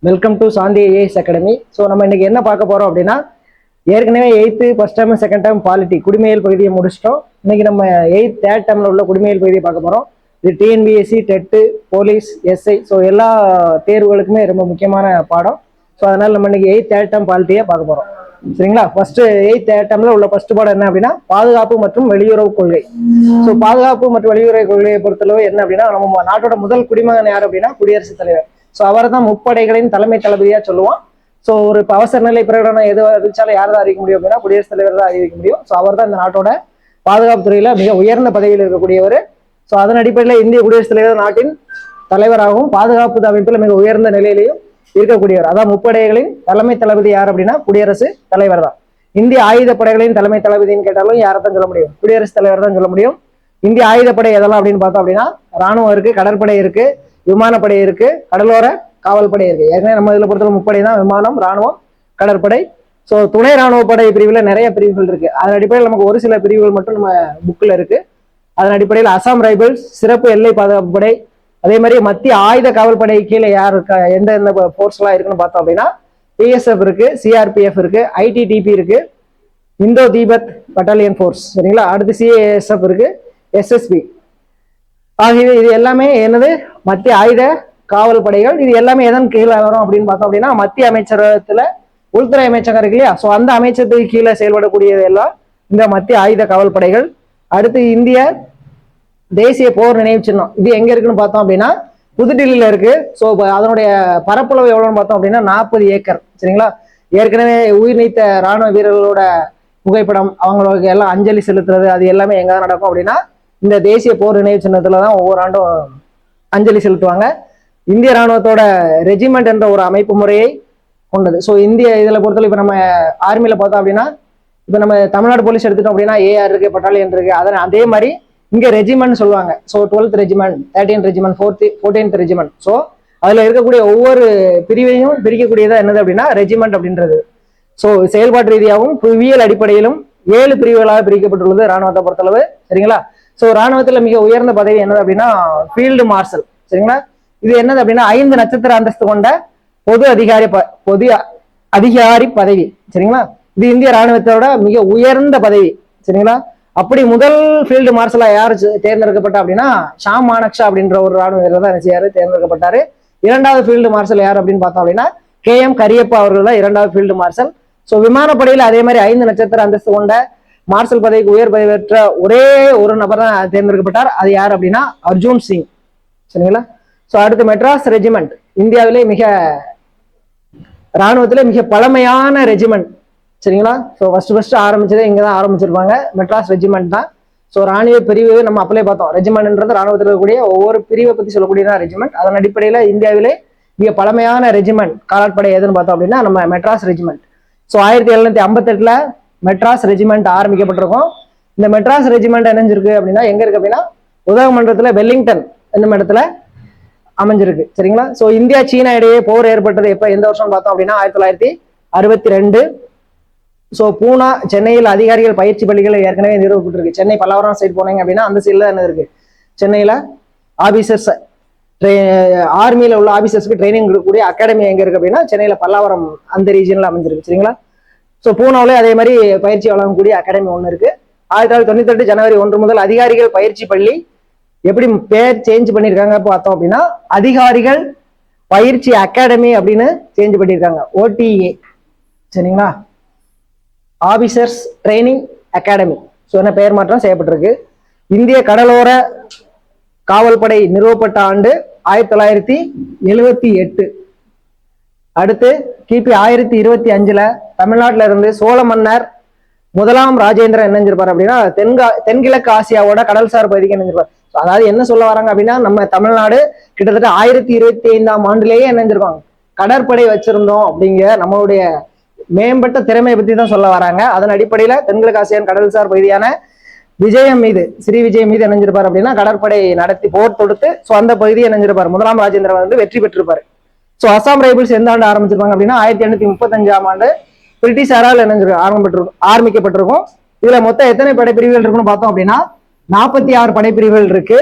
Welcome to Shanthi IAS academy. So நம்ம இன்னைக்கு என்ன பார்க்க போறோம் அப்படின்னா, ஏற்கனவே 8th first term second term polity குடிமையியல் பகுதியை முடிச்சிட்டோம். இன்னைக்கு நம்ம 8th தேர்ட் டேர்ம்ல உள்ள குடிமையியல் பகுதியை பார்க்க போறோம். இது TNPSC, TET, police, SI, so எல்லா தேர்வுகளுக்குமே ரொம்ப முக்கியமான பாடம். ஸோ அதனால நம்ம இன்னைக்கு 8th தேர்ட் டேர்ம் பாலிட்டியை பார்க்க போறோம். சரிங்களா? ஃபர்ஸ்ட் 8th தேர்ட் டேர்ம்ல உள்ள ஃபர்ஸ்ட் பாடம் என்ன அப்படின்னா, பாதுகாப்பு மற்றும் வெளியுறவு கொள்கை. ஸோ பாதுகாப்பு மற்றும் வெளியுறவு கொள்கையை பொறுத்தளவு என்ன அப்படின்னா, நம்ம நாட்டோட முதல் குடிமகன் யார் அப்படின்னா குடியரசுத் தலைவர். ஸோ அவரை தான் முப்படைகளின் தலைமை தளபதியா சொல்லுவோம். ஸோ ஒரு அவசர நிலை பிரகடனம் எது அறிவிச்சாலும் யார் தான் அறிவிக்க முடியும் அப்படின்னா குடியரசுத் தலைவர் தான் அறிவிக்க முடியும். ஸோ அவர் தான் இந்த நாட்டோட பாதுகாப்பு துறையில மிக உயர்ந்த பதவியில் இருக்கக்கூடியவர். ஸோ அதன் அடிப்படையில் இந்திய குடியரசுத் தலைவர் நாட்டின் தலைவராகவும் பாதுகாப்பு அமைப்பில் மிக உயர்ந்த நிலையிலையும் இருக்கக்கூடியவர். அதான் முப்படைகளின் தலைமை தளபதி யார் அப்படின்னா குடியரசு தலைவர் தான். இந்திய ஆயுதப்படைகளின் தலைமை தளபதினு கேட்டாலும் யாரை தான் சொல்ல முடியும்? குடியரசுத் தலைவர் தான் சொல்ல முடியும். இந்திய ஆயுதப்படை எதெல்லாம் அப்படின்னு பார்த்தோம் அப்படின்னா, ராணுவம் இருக்கு, கடற்படை இருக்கு, விமானப்படை இருக்கு, கடலோர காவல் படை இருக்கு. ஏற்கனவே நம்ம இதுல பொறுத்தவரை முப்படை தான்: விமானம், ராணுவம், கடற்படை. ஸோ துணை ராணுவ படை பிரிவுல நிறைய பிரிவுகள் இருக்கு. அதன் அடிப்படையில் நமக்கு ஒரு சில பிரிவுகள் மட்டும் நம்ம புக்ல இருக்கு. அதன் அடிப்படையில் அசாம் ரைபிள்ஸ், சிறப்பு எல்லை பாதுகாப்பு படை, அதே மாதிரி மத்திய ஆயுத காவல் படை கீழே யார் இருக்கா, எந்த போர்ஸ் எல்லாம் இருக்குன்னு பார்த்தோம் அப்படின்னா பிஎஸ்எஃப் இருக்கு, சிஆர்பிஎஃப் இருக்கு, ஐடிடிபி இருக்கு, இந்தோ தீபத் பட்டாலியன் போர்ஸ். சரிங்களா? அடுத்து சிஏஎஸ்எஃப் இருக்கு, எஸ்எஸ்பி ஆகியவை. இது எல்லாமே என்னது? மத்திய ஆயுத காவல் படைகள். இது எல்லாமே எதன் கீழே வரும் அப்படின்னு பார்த்தோம் அப்படின்னா, மத்திய அமைச்சரகத்துல உள்துறை அமைச்சகம் இருக்கு இல்லையா? ஸோ அந்த அமைச்சத்துக்கு கீழே செயல்படக்கூடியது எல்லாம் இந்த மத்திய ஆயுத காவல் படைகள். அடுத்து இந்திய தேசிய போர் நினைவு சின்னம், இது எங்க இருக்குன்னு பார்த்தோம் அப்படின்னா புதுடில்லியில இருக்கு. ஸோ அதனுடைய பரப்பளவு எவ்வளவுன்னு பார்த்தோம் அப்படின்னா 40 ஏக்கர். சரிங்களா? ஏற்கனவே உயிர் நீத்த ராணுவ வீரர்களோட புகைப்படம், அவங்களுக்கு எல்லாம் அஞ்சலி செலுத்துறது, அது எல்லாமே எங்க நடக்கும் அப்படின்னா இந்த தேசிய போர் நினைவு சின்னத்துல தான் ஒவ்வொரு ஆண்டும் அஞ்சலி செலுத்துவாங்க. இந்திய ராணுவத்தோட ரெஜிமெண்ட் என்ற ஒரு அமைப்பு முறையை கொண்டது. ஸோ இந்திய இதுல பொறுத்தவரை இப்ப நம்ம ஆர்மியில பார்த்தோம் அப்படின்னா, இப்ப நம்ம தமிழ்நாடு போலீஸ் எடுத்துட்டோம் அப்படின்னா ஏஆர் இருக்கு, பட்டாலியன் இருக்கு. அதே மாதிரி இங்க ரெஜிமெண்ட் சொல்லுவாங்க. So 12th regiment, 13th regiment, 14th regiment. So அதுல இருக்கக்கூடிய ஒவ்வொரு பிரிவையும் பிரிக்கக்கூடியதா என்னது அப்படின்னா ரெஜிமெண்ட் அப்படின்றது. ஸோ செயல்பாட்டு ரீதியாகவும் புவியியல் அடிப்படையிலும் 7 பிரிவுகளாக பிரிக்கப்பட்டுள்ளது ராணுவத்தை பொறுத்தளவு. சரிங்களா? ஸோ ராணுவத்துல மிக உயர்ந்த பதவி என்னது அப்படின்னா ஃபீல்டு மார்ஷல். சரிங்களா? இது என்னது அப்படின்னா 5 நட்சத்திர அந்தஸ்து கொண்ட பொது அதிகாரி பதவி. சரிங்களா? இது இந்திய ராணுவத்தோட மிக உயர்ந்த பதவி. சரிங்களா? அப்படி முதல் ஃபீல்டு மார்ஷலா யாரு தேர்ந்தெடுக்கப்பட்ட அப்படின்னா ஷாம் மானக்ஷா அப்படின்ற ஒரு ராணுவ வீரர் தான் தேர்ந்தெடுக்கப்பட்டாரு. 2வது ஃபீல்டு மார்ஷல் யார் அப்படின்னு பார்த்தோம் அப்படின்னா KM கரியப்பா அவர்கள் தான் 2வது ஃபீல்டு மார்ஷல். ஸோ விமானப்படையில் அதே மாதிரி 5 நட்சத்திர அந்தஸ்து கொண்ட மார்ஷல் பதவிக்கு உயர் பதவி பெற்ற ஒரே ஒரு நபர் தான் தேர்ந்தெடுக்கப்பட்டார். அது யார் அப்படின்னா அர்ஜுன் சிங். சரிங்களா? ஸோ அடுத்து மெட்ராஸ் ரெஜிமெண்ட், இந்தியாவிலே ராணுவத்திலே மிக பழமையான ரெஜிமெண்ட். சரிங்களா? ஸோ ஃபர்ஸ்ட் ஆரம்பிச்சதே இங்கே தான் ஆரம்பிச்சிருப்பாங்க, மெட்ராஸ் ரெஜிமெண்ட் தான். ஸோ ராணுவ பிரிவு நம்ம அப்பலே பார்த்தோம். ரெஜிமெண்ட்ன்றது ராணுவத்தில் இருக்கக்கூடிய ஒவ்வொரு பிரிவை பற்றி சொல்லக்கூடியதான் ரெஜிமெண்ட். அதன் அடிப்படையில் இந்தியாவிலே மிக பழமையான ரெஜிமெண்ட் காலாட்படை எதுன்னு பார்த்தோம் அப்படின்னா நம்ம Madras regiment. So 1758 Madras regiment ஆரம்பிக்கப்பட்டிருக்கும். இந்த மெட்ராஸ் ரெஜிமெண்ட் இணைஞ்சிருக்கு அப்படின்னா எங்க இருக்கு அப்படின்னா உதகமண்டலத்துல வெல்லிங்டன் என்னும் இடத்துல அமைஞ்சிருக்கு. சரிங்களா? ஸோ இந்தியா சீனா இடையே போர் ஏற்பட்டது எப்ப, எந்த வருஷம் பார்த்தோம் அப்படின்னா 1962. ஸோ பூனா, சென்னையில் அதிகாரிகள் பயிற்சி பள்ளிகள் ஏற்கனவே நிறுவப்பட்டிருக்கு. சென்னை பல்லாவரம் சைடு போனீங்க அப்படின்னா அந்த சைட்ல என்ன இருக்கு, சென்னையில ஆபீசர்ஸ் ஆர்மியில உள்ள ஆபீசர்ஸ்க்கு ட்ரைனிங் கொடுக்கக்கூடிய அகாடமி எங்க இருக்கு அப்படின்னா சென்னையில பல்லாவரம் அந்த ரீஜன்ல அமைஞ்சிருக்கு. சரிங்களா? ஸோ பூனாவிலே அதே மாதிரி பயிற்சி வழங்கக்கூடிய அகாடமி ஒன்று இருக்கு. 1998 ஜனவரி 1 முதல் அதிகாரிகள் பயிற்சி பள்ளி எப்படி பேர் சேஞ்ச் பண்ணியிருக்காங்க பார்த்தோம் அப்படின்னா அதிகாரிகள் பயிற்சி அகாடமி அப்படின்னு சேஞ்ச் பண்ணியிருக்காங்க, OTA. சரிங்களா? Officers training academy. ஸோ என்ன பெயர் மாற்றம் செய்யப்பட்டிருக்கு. இந்திய கடலோர காவல் படை நிறுவப்பட்ட ஆண்டு 1978. அடுத்து கிபி 1025 தமிழ்நாட்டில இருந்து சோழ மன்னர் 1ஆம் ராஜேந்திரன் இணைஞ்சிருப்பார் அப்படின்னா தென்கிழக்கு ஆசியாவோட கடல்சார் பகுதிக்கு இணைஞ்சிருப்பார். அதாவது என்ன சொல்ல வராங்க அப்படின்னா நம்ம தமிழ்நாடு கிட்டத்தட்ட 1025ஆம் ஆண்டுலேயே இணைஞ்சிருக்காங்க. கடற்படை வச்சிருந்தோம் அப்படிங்கிற நம்மளுடைய மேம்பட்ட திறமையை பத்தி தான் சொல்ல வராங்க. அதன் அடிப்படையில தென்கிழக்கு ஆசியான் கடல்சார் பகுதியான விஜயம் மீது, ஸ்ரீ விஜயம் மீது இணைஞ்சிருப்பார் அப்படின்னா கடற்படை நடத்தி போர் தொடுத்து ஸோ அந்த பகுதியை இணைஞ்சிருப்பார். 1ஆம் ராஜேந்திரன் வெற்றி பெற்றிருப்பாரு. ஸோ அசாம் ரைபிள்ஸ் எந்த ஆண்டு ஆரம்பிச்சிருப்பாங்க அப்படின்னா 1835ஆம் ஆண்டு பிரிட்டிஷாரால் ஆரம்பிக்கப்பட்டிருக்கும். இதுல மொத்தம் எத்தனை படைப்பிரிவுகள் இருக்குன்னு பார்த்தோம் அப்படின்னா 46 படைப்பிரிவுகள் இருக்கு.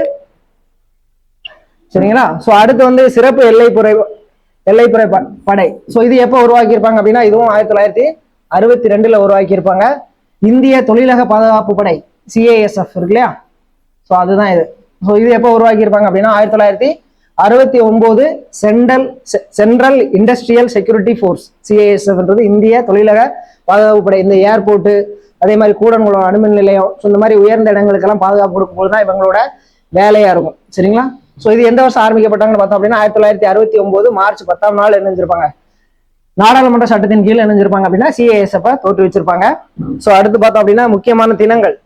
சரிங்களா? ஸோ அடுத்து சிறப்பு எல்லை எல்லைப்புற படை. ஸோ இது எப்போ உருவாக்கியிருப்பாங்க அப்படின்னா இதுவும் 1962 உருவாக்கியிருப்பாங்க. இந்திய தொழிலக பாதுகாப்பு படை CISF இருக்கு இல்லையா, ஸோ அதுதான் இது. ஸோ இது எப்போ உருவாக்கியிருப்பாங்க அப்படின்னா 1969 சென்ட்ரல் இண்டஸ்ட்ரியல் செக்யூரிட்டி ஃபோர்ஸ் CISFன்றது இந்திய தொழிலக பாதுகாப்பு படை. இந்த ஏர்போர்ட்டு, அதே மாதிரி கூடங்குளம் அணுமின் நிலையம், ஸோ இந்த மாதிரி உயர்ந்த இடங்களுக்கெல்லாம் பாதுகாப்பு கொடுக்கும்போது தான் இவங்களோட வேலையா இருக்கும். சரிங்களா? ஸோ இது எந்த வருஷம் ஆரம்பிக்கப்பட்டாங்கன்னு பார்த்தோம் அப்படின்னா 1969 மார்ச் 10 இணைஞ்சிருப்பாங்க. நாடாளுமன்ற சட்டத்தின் கீழ் இணைஞ்சிருப்பாங்க அப்படின்னா CISF தோற்றுவிச்சிருப்பாங்க. ஸோ அடுத்து பார்த்தோம் அப்படின்னா முக்கியமான தினங்கள்.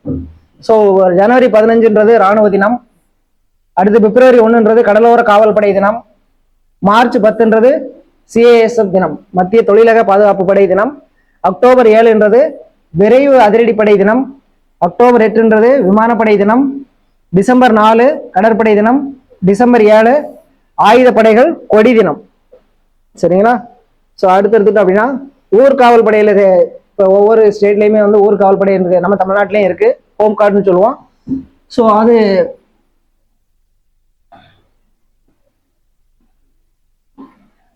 ஸோ ஜனவரி 15 ராணுவ தினம், அடுத்து பிப்ரவரி 1 கடலோர காவல்படை தினம், மார்ச் 10 CISF தினம் மத்திய தொழிலக பாதுகாப்பு படை தினம், அக்டோபர் 7 விரைவு அதிரடிப்படை தினம், அக்டோபர் 8 விமானப்படை தினம், டிசம்பர் 4 கடற்படை தினம், டிசம்பர் 7 ஆயுதப்படைகள் கொடி தினம். சரிங்களா? ஸோ அடுத்து எடுத்துட்டோம் அப்படின்னா ஊர்காவல் படையில இப்போ ஒவ்வொரு ஸ்டேட்லயுமே வந்து ஊர்காவல் படை இருக்கு. நம்ம தமிழ்நாட்டிலையும் இருக்கு, ஹோம் கார்டுன்னு சொல்லுவோம். ஸோ அது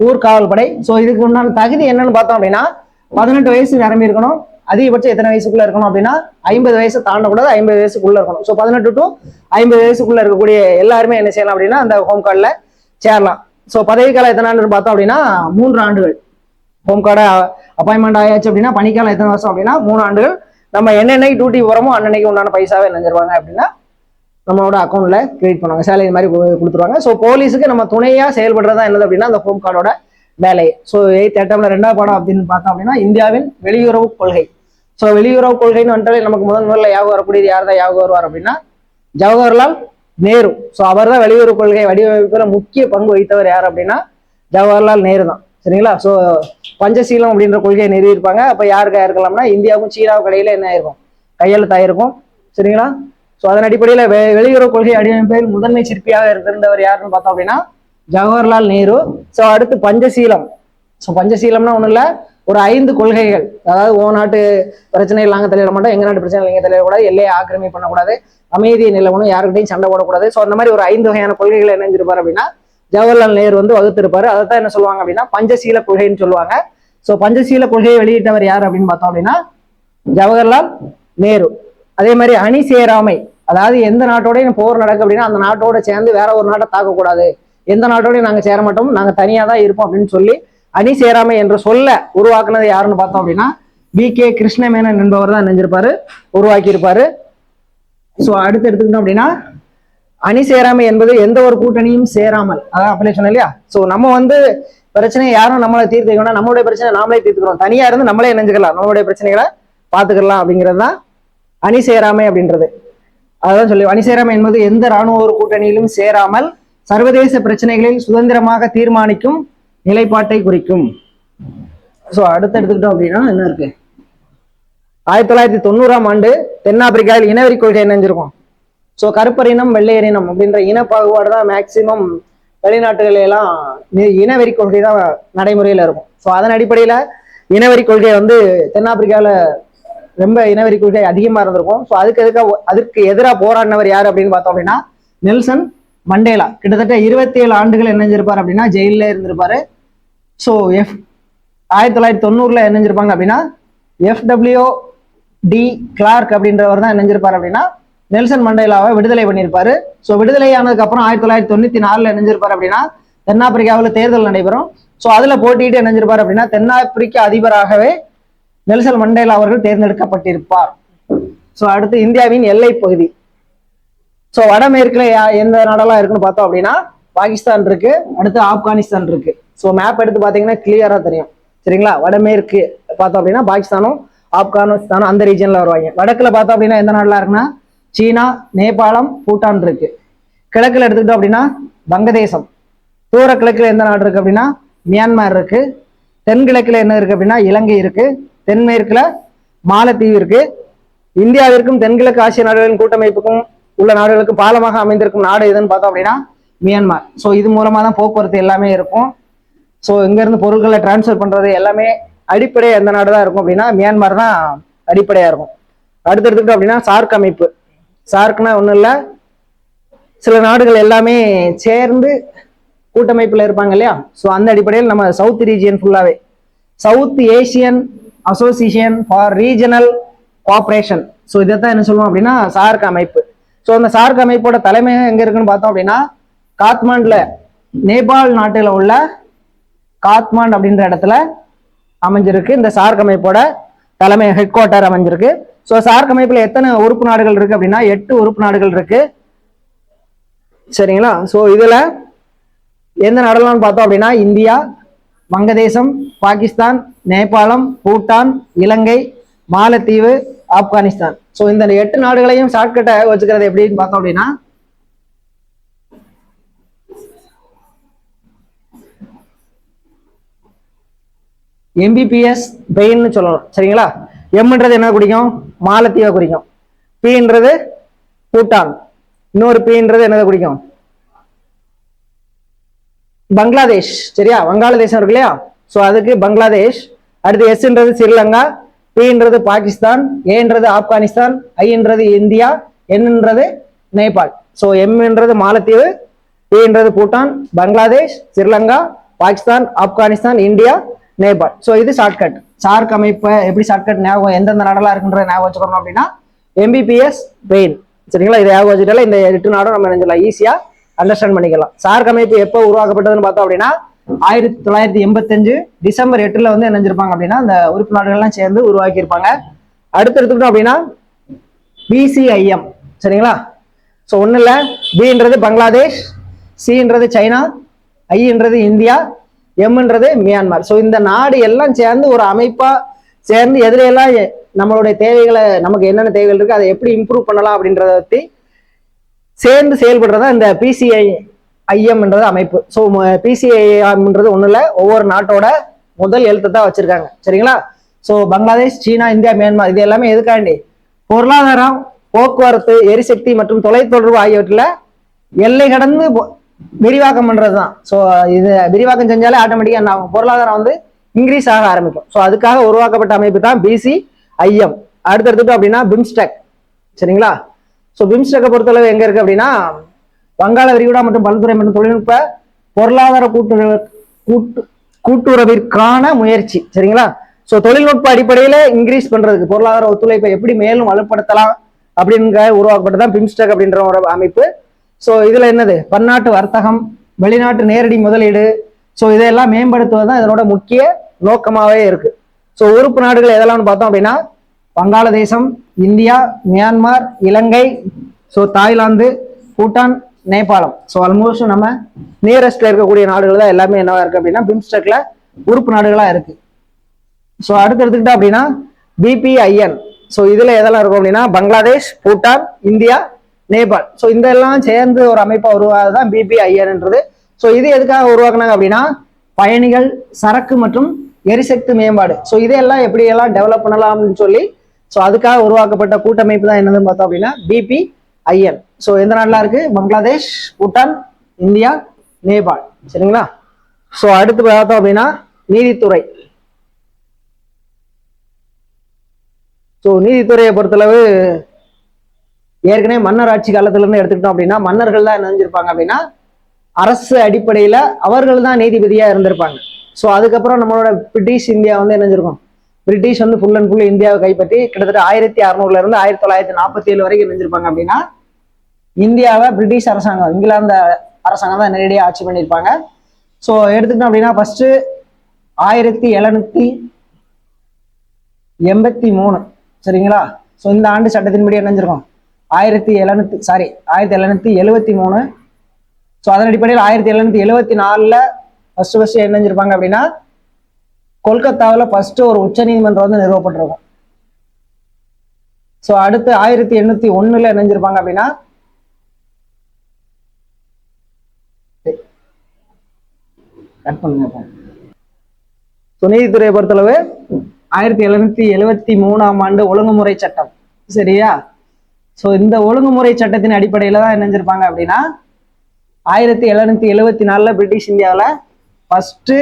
ஊர்காவல் படை. ஸோ இதுக்கு உண்டான தகுதி என்னன்னு பார்த்தோம் அப்படின்னா 18 வயசு நிரம்பி இருக்கணும். அதிகபட்சம் எத்தனை வயசுக்குள்ள இருக்கணும் அப்படின்னா 50 வயசு தாண்டக்கூடாது, 50 வயசுக்குள்ள இருக்கணும். ஸோ 18 to 50 வயசுக்குள்ள இருக்கக்கூடிய எல்லாருமே என்ன செய்யலாம் அப்படின்னா அந்த ஹோம் கார்டில் சேரலாம். ஸோ பதவிக்காலம் எத்தனை ஆண்டு பார்த்தோம் அப்படின்னா 3 ஆண்டுகள். ஹோம் கார்டை அப்பாயின்மெண்ட் ஆயாச்சு அப்படின்னா பணிக்காலம் எத்தனை வருஷம் அப்படின்னா 3 ஆண்டுகள். நம்ம என்னென்னைக்கு டியூட்டி போகிறோமோ அன்னன்னைக்கு உண்டான பைசாவை என்ன செஞ்சிருவாங்க அப்படின்னா நம்மளோட அக்கௌண்ட்ல கிரெடிட் பண்ணுவாங்க, சேலரி மாதிரி கொடுத்துருவாங்க. ஸோ போலீஸுக்கு நம்ம துணையா செயல்படுறதா என்னது அப்படின்னா அந்த ஹோம் கார்டோட வேலை. ஸோ 8th அட்டம்ல 2வது பாடம் அப்படின்னு பார்த்தோம் அப்படின்னா இந்தியாவின் வெளியுறவு கொள்கை. ஸோ வெளியுறவு கொள்கைன்னு வந்துட்டு நமக்கு முதல்ல ஞாபகம் வரக்கூடியது யார் தான் ஞாபகம் வருவார் அப்படின்னா ஜவஹர்லால் நேரு. ஸோ அவர் தான் வெளியுறவு கொள்கை வடிவமைப்பில் முக்கிய பங்கு வகித்தவர் யார் அப்படின்னா ஜவஹர்லால் நேரு தான். சரிங்களா? ஸோ பஞ்சசீலம் அப்படின்ற கொள்கையை நிறுவியிருப்பாங்க. அப்போ யாருக்கு இருக்கலாம்னா இந்தியாவுக்கும் சீனாவுக்கும் இடையில என்ன ஆயிருக்கும், கையெழுத்தாயிருக்கும். சரிங்களா? ஸோ அதன் அடிப்படையில் வெளியுறவு கொள்கை வடிவமைப்பில் முதன்மை சிற்பியாக இருந்தவர் யாருன்னு பார்த்தோம் அப்படின்னா ஜவஹர்லால் நேரு. ஸோ அடுத்து பஞ்சசீலம். ஸோ பஞ்சசீலம்னா ஒன்றும் இல்லை, ஒரு 5 கொள்கைகள். அதாவது ஓ நாட்டு பிரச்சனைகள் நாங்கள் தலையிட மாட்டோம், எங்க நாட்டு பிரச்சனை நீங்கள் தலையிடக்கூடாது, எல்லையை ஆக்கிரமி பண்ணக்கூடாது, அமைதியை நிலவணும், யாருக்கிட்டையும் சண்டை போடக்கூடாது. ஸோ அந்த மாதிரி ஒரு 5 வகையான கொள்கைகளை இணைஞ்சிருப்பார் அப்படின்னா ஜவஹர்லால் நேரு வந்து வகுத்திருப்பாரு. அதை தான் என்ன சொல்லுவாங்க அப்படின்னா பஞ்சசீல கொள்கைன்னு சொல்லுவாங்க. ஸோ பஞ்சசீல கொள்கையை வெளியிட்டவர் யார் அப்படின்னு பார்த்தோம் அப்படின்னா ஜவஹர்லால் நேரு. அதே மாதிரி அணி சேராமை, அதாவது எந்த நாட்டோடையும் போர் நடக்கு அப்படின்னா அந்த நாட்டோட சேர்ந்து வேற ஒரு நாட்டை தாக்கக்கூடாது, எந்த நாட்டோடையும் நாங்கள் சேர மாட்டோம், நாங்கள் தனியாக தான் இருப்போம் அப்படின்னு சொல்லி அணி சேராமை என்ற சொல்ல உருவாக்குனது யாருன்னு பார்த்தோம் அப்படின்னா BK கிருஷ்ணமேனன் என்பவர் தான் நினைஞ்சிருப்பாரு, உருவாக்கி இருப்பாரு. ஸோ அடுத்து எடுத்துக்கிட்டோம் அப்படின்னா அணி சேராமை என்பது எந்த ஒரு கூட்டணியும் சேராமல், அதான் அப்படி சொன்னேன் இல்லையா. ஸோ நம்ம வந்து பிரச்சனையை யாரும் நம்மளை தீர்த்துக்கணும், நம்மளுடைய பிரச்சனை நாமளே தீர்த்துக்கிறோம், தனியா இருந்து நம்மளே நினைஞ்சுக்கலாம், நம்மளுடைய பிரச்சனைகளை பார்த்துக்கலாம் அப்படிங்கிறது தான் அணி சேராமை அப்படின்றது. அதான் சொல்லி அணி சேராமை என்பது எந்த இராணுவ ஒரு கூட்டணியிலும் சேராமல் சர்வதேச பிரச்சனைகளில் சுதந்திரமாக தீர்மானிக்கும் நிலைப்பாட்டை குறிக்கும். ஸோ அடுத்து எடுத்துக்கிட்டோம் அப்படின்னா என்ன இருக்கு, 1990 தென்னாப்பிரிக்காவில் இனவெறி கொள்கை இணைஞ்சிருக்கும். ஸோ கருப்பரினம் வெள்ளையரினம் அப்படின்ற இனப்பாகுபாடு தான் மேக்சிமம் வெளிநாட்டுகள் எல்லாம் இனவெறி கொள்கை தான் நடைமுறையில் இருக்கும். ஸோ அதன் அடிப்படையில் இனவெறி கொள்கை வந்து தென்னாப்பிரிக்காவில் ரொம்ப இனவெறி கொள்கை அதிகமாக இருந்திருக்கும். ஸோ அதுக்கு எதிராக போராடினவர் யார் அப்படின்னு பார்த்தோம் அப்படின்னா நெல்சன் மண்டேலா. கிட்டத்தட்ட 27 ஆண்டுகள் இணைஞ்சிருப்பார் அப்படின்னா ஜெயிலில் இருந்திருப்பாரு. ஸோ 1990 இணைஞ்சிருப்பாங்க அப்படின்னா FWD கிளார்க் அப்படின்றவர் தான் இணைஞ்சிருப்பார் அப்படின்னா நெல்சன் மண்டேலாவை விடுதலை பண்ணியிருப்பாரு. ஸோ விடுதலை ஆனதுக்கு அப்புறம் 1994 இணைஞ்சிருப்பார் அப்படின்னா தென்னாப்பிரிக்காவில் தேர்தல் நடைபெறும். ஸோ அதில் போட்டிட்டு இணைஞ்சிருப்பார் அப்படின்னா தென்னாப்பிரிக்க அதிபராகவே நெல்சன் மண்டேலா அவர்கள் தேர்ந்தெடுக்கப்பட்டிருப்பார். ஸோ அடுத்து இந்தியாவின் எல்லை பகுதி. ஸோ வடமேற்குல எந்த நாடெல்லாம் இருக்குன்னு பார்த்தோம் அப்படின்னா பாகிஸ்தான் இருக்கு, அடுத்து ஆப்கானிஸ்தான் இருக்கு. ஸோ மேப் எடுத்து பார்த்தீங்கன்னா கிளியரா தெரியும். சரிங்களா? வடமேற்கு பார்த்தோம் அப்படின்னா பாகிஸ்தானும் ஆப்கானிஸ்தானும் அந்த ரீஜன்ல வருவாங்க. வடக்குல பார்த்தோம் அப்படின்னா எந்த நாடுலாம் இருக்குன்னா சீனா, நேபாளம், பூட்டான் இருக்கு. கிழக்குல எடுத்துக்கிட்டோம் அப்படின்னா வங்கதேசம். தூர கிழக்குல எந்த நாடு இருக்கு அப்படின்னா மியான்மர் இருக்கு. தென்கிழக்குல என்ன இருக்கு அப்படின்னா இலங்கை இருக்கு. தென்மேற்குல மாலத்தீவு இருக்கு. இந்தியாவிற்கும் தென்கிழக்கு ஆசிய நாடுகளின் கூட்டமைப்புக்கும் உள்ள நாடுகளுக்கு பாலமாக அமைந்திருக்கும் நாடு எதுன்னு பார்த்தோம் அப்படின்னா மியான்மர். ஸோ இது மூலமா தான் போக்குவரத்து எல்லாமே இருக்கும். ஸோ இங்க இருந்து பொருட்களை டிரான்ஸ்ஃபர் பண்றது எல்லாமே அடிப்படை எந்த நாடு தான் இருக்கும் அப்படின்னா மியான்மர் தான் அடிப்படையா இருக்கும். அடுத்து எடுத்துக்கிட்டோம் அப்படின்னா சார்க் அமைப்பு. சார்க்னா ஒன்றும் இல்லை, சில நாடுகள் எல்லாமே சேர்ந்து கூட்டமைப்புல இருப்பாங்க இல்லையா? ஸோ அந்த அடிப்படையில் நம்ம சவுத் ரீஜியன் ஃபுல்லாவே south Asian association for regional cooperation. So இதைத்தான் என்ன சொல்லுவோம் அப்படின்னா சார்க் அமைப்பு. ஸோ அந்த சார்க் அமைப்போட தலைமையகம் எங்க இருக்குன்னு பார்த்தோம் அப்படின்னா காத்மாண்டுல, நேபாள் நாட்டில் உள்ள காத்மாண்ட் அப்படின்ற இடத்துல அமைஞ்சிருக்கு இந்த சார்க் அமைப்போட தலைமை ஹெட் குவார்ட்டர் அமைஞ்சிருக்கு. ஸோ சார்க் அமைப்புல எத்தனை உறுப்பு நாடுகள் இருக்கு அப்படின்னா 8 உறுப்பு நாடுகள் இருக்கு. சரிங்களா? ஸோ இதுல எந்த நாடுகள்னு பார்த்தோம் அப்படின்னா இந்தியா, வங்கதேசம், பாகிஸ்தான், நேபாளம், பூட்டான், இலங்கை, மாலத்தீவு, ஆப்கானிஸ்தான். ஸோ இந்த 8 நாடுகளையும் ஷார்ட்கட்டை வச்சுக்கிறது எப்படின்னு பார்த்தோம் அப்படின்னா எம்பிபிஎஸ் பெயின்னு சொல்லலாம். சரிங்களா? எம்ன்றது என்ன குறிக்கும்? மாலத்தீவை குறிக்கும். பின்றது பூட்டான், இன்னொரு பின்றது என்னதை குறிக்கும்? பங்களாதேஷ். சரியா? வங்காளதேசம் இருக்கு இல்லையா? ஸோ அதுக்கு பங்களாதேஷ். அடுத்து எஸ்ன்றது ஸ்ரீலங்கா, பின்றது பாகிஸ்தான், ஏன்றது ஆப்கானிஸ்தான், ஐன்றது இந்தியா, என்னன்றது நேபாள். ஸோ எம்ன்றது மாலத்தீவு, பின்றது பூட்டான், பங்களாதேஷ், ஸ்ரீலங்கா, பாகிஸ்தான், ஆப்கானிஸ்தான், இந்தியா, நேபாள். ஸோ இது ஷார்ட்கட். சார்க் அமைப்பை எப்படி ஷார்ட்கட் ஞாபகம் எந்தெந்த நாடெல்லாம் இருக்குன்ற ஞாபகம் வச்சுக்கணும் அப்படின்னா எம்பிபிஎஸ் பெயின். சரிங்களா? இதை ஞாபகம் வச்சுட்டால இந்த 8 நாடும் நம்ம நினைஞ்சலாம் ஈஸியா அண்டர்ஸ்டாண்ட் பண்ணிக்கலாம். சார்க் அமைப்பு எப்போ உருவாக்கப்பட்டதுன்னு பார்த்தோம் அப்படின்னா 1985 டிசம்பர் 8 வந்து நினைஞ்சிருப்பாங்க அப்படின்னா அந்த உறுப்பு நாடுகள்லாம் சேர்ந்து உருவாக்கி இருப்பாங்க. அடுத்து எடுத்துக்கிட்டோம் அப்படின்னா பிசிஐஎம். சரிங்களா? ஸோ ஒன்றும் இல்லை, பின்றது பங்களாதேஷ், சின்றது சைனா, ஐன்றது இந்தியா, எம்ன்றது மியான்மர். ஸோ இந்த நாடு எல்லாம் சேர்ந்து ஒரு அமைப்பா சேர்ந்து எதிரெல்லாம் நம்மளுடைய தேவைகளை, நமக்கு என்னென்ன தேவைகள் இருக்கு அதை எப்படி இம்ப்ரூவ் பண்ணலாம் அப்படின்றத பற்றி சேர்ந்து செயல்படுறதா இந்த பிசிஐஎம்ன்றது அமைப்பு. ஸோ பிசிஐஎம்ன்றது ஒன்றும் இல்லை, ஒவ்வொரு நாட்டோட முதல் எழுத்து தான் வச்சிருக்காங்க. சரிங்களா? ஸோ பங்களாதேஷ், சீனா, இந்தியா, மியான்மர் இது எல்லாமே எதுக்காண்டி? பொருளாதாரம், போக்குவரத்து, எரிசக்தி மற்றும் தொலைத்தொடர்பு ஆகியவற்றில் எல்லை கடந்து விரிவாக்கம் பண்றதுதான். ஸோ இது விரிவாக்கம் செஞ்சாலே ஆட்டோமேட்டிக்கா என்ன ஆகும்? பொருளாதாரம் வந்து இன்க்ரீஸ் ஆக ஆரம்பிக்கும். ஸோ அதுக்காக உருவாக்கப்பட்ட அமைப்பு தான் பிசிஐஎம். அடுத்து எடுத்துட்டோம் அப்படின்னா பிம்ஸ்டெக். சரிங்களா? ஸோ பிம்ஸ்டெக்கை பொறுத்தளவு எங்க இருக்கு அப்படின்னா வங்காள விரிகுடா மற்றும் பல்துறை மற்றும் தொழில்நுட்ப பொருளாதார கூட்டுறவிற்கான முயற்சி. சரிங்களா? ஸோ தொழில்நுட்ப அடிப்படையில இன்க்ரீஸ் பண்றதுக்கு பொருளாதார ஒத்துழைப்பை எப்படி மேலும் வலுப்படுத்தலாம் அப்படிங்கிற உருவாக்கப்பட்டதான் பிம்ஸ்டெக் அப்படின்ற ஒரு அமைப்பு. ஸோ இதுல என்னது? பன்னாட்டு வர்த்தகம், வெளிநாட்டு நேரடி முதலீடு, ஸோ இதெல்லாம் மேம்படுத்துவது தான் இதனோட முக்கிய நோக்கமாகவே இருக்கு. ஸோ உறுப்பு நாடுகள் எதெல்லாம்னு பார்த்தோம் அப்படின்னா வங்காளதேசம், இந்தியா, மியான்மர், இலங்கை, ஸோ தாய்லாந்து, பூட்டான், நேபாளம். ஸோ ஆல்மோஸ்ட் நம்ம நியரஸ்ட்ல இருக்கக்கூடிய நாடுகள் தான் எல்லாமே என்னவா இருக்கு அப்படின்னா பிம்ஸ்டெக்ல உறுப்பு நாடுகளா இருக்கு. ஸோ அடுத்து எடுத்துக்கிட்டா அப்படின்னா பிபிஐஎன். ஸோ இதுல எதெல்லாம் இருக்கும் அப்படின்னா பங்களாதேஷ், பூட்டான், இந்தியா, நேபாள். ஸோ இந்த எல்லாம் சேர்ந்து ஒரு அமைப்பா உருவாதான் பிபிஐஎன்ன்றது. ஸோ இது எதுக்காக உருவாக்குனாங்க அப்படின்னா பயணிகள், சரக்கு மற்றும் எரிசக்தி மேம்பாடு. ஸோ இதையெல்லாம் எப்படி எல்லாம் டெவலப் பண்ணலாம்னு சொல்லி ஸோ அதுக்காக உருவாக்கப்பட்ட கூட்டமைப்பு தான் என்னதுன்னு பார்த்தோம் அப்படின்னா பிபிஐஎன். ஸோ எந்த நாடுலாம் இருக்கு? பங்களாதேஷ், பூட்டான், இந்தியா, நேபாள். சரிங்களா? ஸோ அடுத்து பார்த்தோம் அப்படின்னா நீதித்துறை. ஸோ நீதித்துறையை பொறுத்தளவு ஏற்கனவே மன்னர் ஆட்சி காலத்துல இருந்து எடுத்துக்கிட்டோம் அப்படின்னா மன்னர்கள் தான் நினைஞ்சிருப்பாங்க அப்படின்னா அரசு அடிப்படையில அவர்கள் தான் நீதிபதியா இருந்திருப்பாங்க. ஸோ அதுக்கப்புறம் நம்மளோட பிரிட்டிஷ் இந்தியா வந்து நினைஞ்சிருக்கும். பிரிட்டிஷ் வந்து ஃபுல் அண்ட் ஃபுல் இந்தியாவை கைப்பற்றி கிட்டத்தட்ட 1600 இருந்து 1947 வரைக்கும் நினைஞ்சிருப்பாங்க அப்படின்னா இந்தியாவை பிரிட்டிஷ் அரசாங்கம், இங்கிலாந்து அரசாங்கம் தான் நேரடியாக ஆட்சி பண்ணியிருப்பாங்க. ஸோ எடுத்துக்கிட்டோம் அப்படின்னா ஃபர்ஸ்ட் 1783. சரிங்களா? ஸோ இந்த ஆண்டு சட்டத்தின்படி நினைஞ்சிருக்கும் 1773. ஸோ அதன் அடிப்படையில் 1774 ஃபர்ஸ்ட் என்ன செஞ்சிருப்பாங்க அப்படின்னா கொல்கத்தாவில் ஃபர்ஸ்ட் ஒரு உச்ச நீதிமன்றம் வந்து நிறுவப்பட்டிருக்கும். ஸோ அடுத்து 1801 என்ன செஞ்சிருப்பாங்க அப்படின்னா கட் பண்ணுங்க. ஸோ நீதித்துறையை பொறுத்தளவு 1773 ஆண்டு ஒழுங்குமுறை சட்டம். சரியா? ஸோ இந்த ஒழுங்குமுறை சட்டத்தின் அடிப்படையில தான் என்ன செஞ்சிருப்பாங்க அப்படின்னா 1774 பிரிட்டிஷ் இந்தியாவில் ஃபர்ஸ்ட்